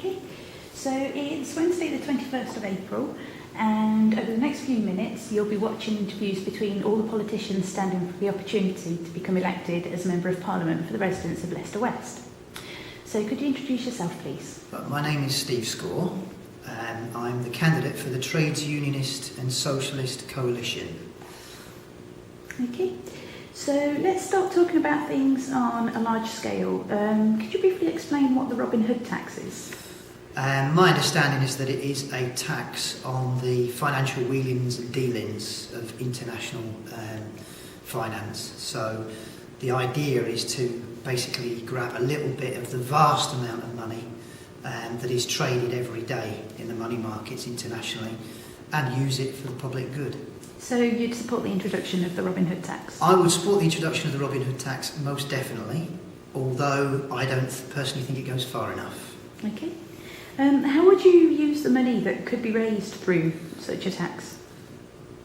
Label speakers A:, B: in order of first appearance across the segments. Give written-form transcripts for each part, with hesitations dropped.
A: Okay, so it's Wednesday the 21st of April, and over the next few minutes you'll be watching interviews between all the politicians standing for the opportunity to become elected as a Member of Parliament for the residents of Leicester West. So could you introduce yourself, please?
B: My name is Steve Score, and I'm the candidate for the Trades Unionist and Socialist coalition.
A: Okay, so let's start talking about things on a large scale. Could you briefly explain what the Robin Hood tax is?
B: My understanding is that it is a tax on the financial wheelings and dealings of international finance. So the idea is to basically grab a little bit of the vast amount of money that is traded every day in the money markets internationally and use it for the public good.
A: So you'd support the introduction of the Robin Hood tax?
B: I would support the introduction of the Robin Hood tax most definitely, although I don't personally think it goes far enough.
A: Okay. How would you use the money that could be raised through such a tax?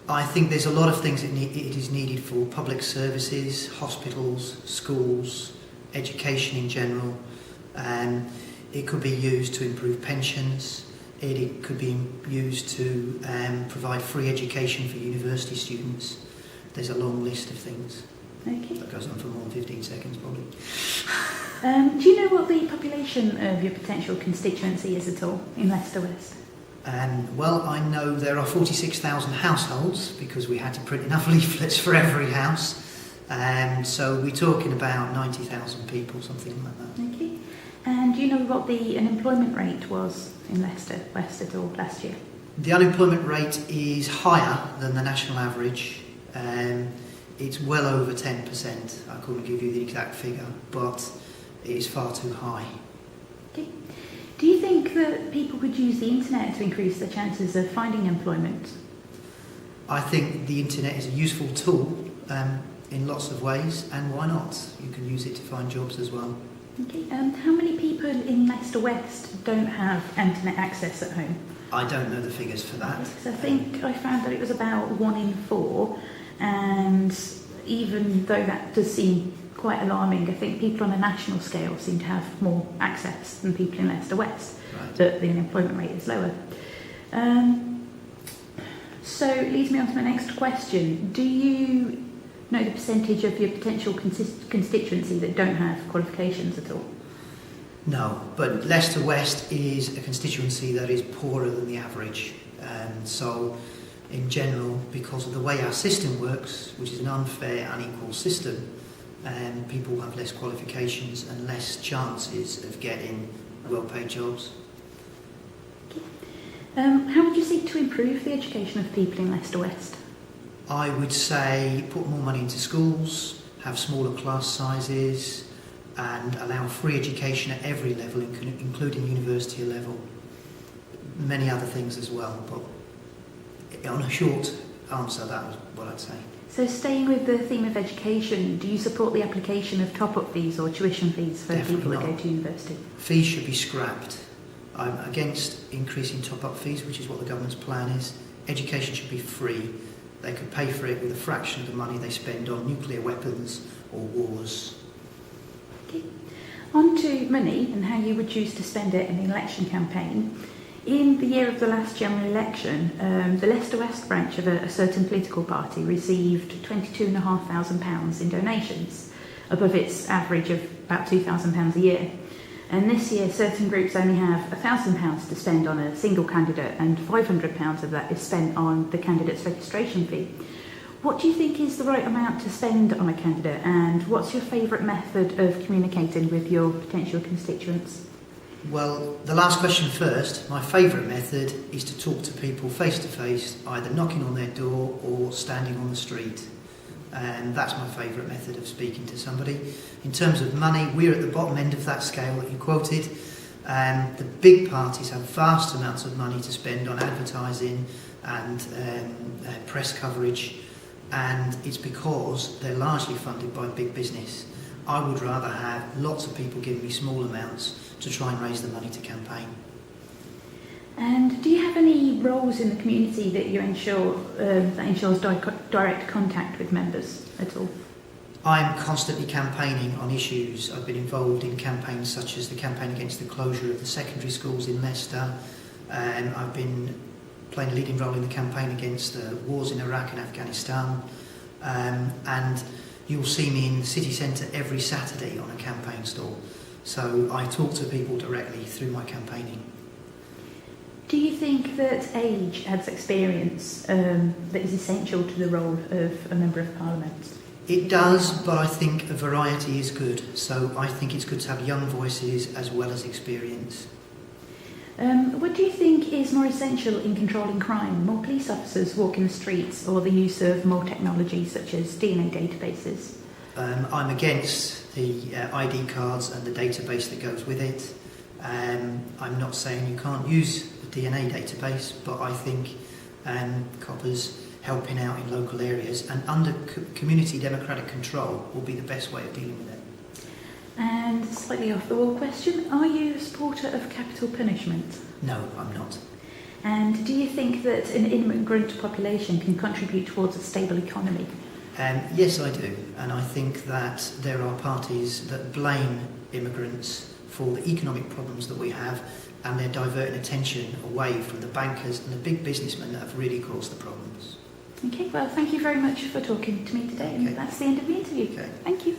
B: I think there's a lot of things that it is needed for public services, hospitals, schools, education in general. It could be used to improve pensions. It could be used to provide free education for university students. There's a long list of things.
A: Okay.
B: That goes on for more than 15 seconds probably.
A: Do you know what the population of your potential constituency is at all in Leicester West?
B: Well, I know there are 46,000 households because we had to print enough leaflets for every house. So we're talking about 90,000 people, something like that.
A: Okay. And do you know what the unemployment rate was in Leicester West at all last year?
B: The unemployment rate is higher than the national average. It's well over 10%. I couldn't give you the exact figure, but it is far too high.
A: Okay. Do you think that people could use the internet to increase their chances of finding employment?
B: I think the internet is a useful tool in lots of ways, and why not? You can use it to find jobs as well.
A: Okay. How many people in Leicester West don't have internet access at home?
B: I don't know the figures for that.
A: Because I think I found that it was about 1 in 4, and even though that does seem quite alarming, I think people on a national scale seem to have more access than people in Leicester West,
B: Right.
A: but the unemployment rate is lower. So it leads me on to my next question. Do you know the percentage of your potential constituency that don't have qualifications at all?
B: No, but Leicester West is a constituency that is poorer than the average. So in general, because of the way our system works, which is an unfair, unequal system, people have less qualifications and less chances of getting well-paid jobs.
A: How would you seek to improve the education of people in Leicester West?
B: I would say put more money into schools, have smaller class sizes, and allow free education at every level, including university level. Many other things as well, but on a short answer, that was what I'd say.
A: So staying with the theme of education, do you support the application of top-up fees or tuition fees for
B: Definitely
A: people that
B: not.
A: go to university?
B: Fees should be scrapped. I'm against increasing top-up fees, which is what the government's plan is. Education should be free. They could pay for it with a fraction of the money they spend on nuclear weapons or wars.
A: Okay. On to money and how you would choose to spend it in the election campaign. In the year of the last general election, the Leicester West branch of a certain political party received £22,500 in donations, above its average of about £2,000 a year. And this year, certain groups only have £1,000 to spend on a single candidate, and £500 of that is spent on the candidate's registration fee. What do you think is the right amount to spend on a candidate, and what's your favourite method of communicating with your potential constituents?
B: Well, the last question first. My favourite method is to talk to people face to face, either knocking on their door or standing on the street. And that's my favourite method of speaking to somebody. In terms of money, we're at the bottom end of that scale that you quoted. The big parties have vast amounts of money to spend on advertising and press coverage, and it's because they're largely funded by big business. I would rather have lots of people giving me small amounts to try and raise the money to campaign.
A: And do you have any roles in the community that you ensure that ensures direct contact with members at all?
B: I'm constantly campaigning on issues. I've been involved in campaigns such as the campaign against the closure of the secondary schools in Leicester. I've been playing a leading role in the campaign against the wars in Iraq and Afghanistan. And you'll see me in the city centre every Saturday on a campaign stall. So I talk to people directly through my campaigning.
A: Do you think that age adds experience that is essential to the role of a Member of Parliament?
B: It does, but I think a variety is good. So I think it's good to have young voices as well as experience.
A: What do you think is more essential in controlling crime? More police officers walking the streets or the use of more technology such as DNA databases?
B: I'm against the ID cards and the database that goes with it. I'm not saying you can't use the DNA database, but I think coppers helping out in local areas and under community democratic control will be the best way of dealing with it.
A: And slightly off the wall question, are you a supporter of capital punishment?
B: No, I'm not.
A: And do you think that an immigrant population can contribute towards a stable economy?
B: Yes, I do. And I think that there are parties that blame immigrants for the economic problems that we have, and they're diverting attention away from the bankers and the big businessmen that have really caused the problems.
A: Okay, well, thank you very much for talking to me today, and that's the end of the interview.
B: Okay.
A: Thank you.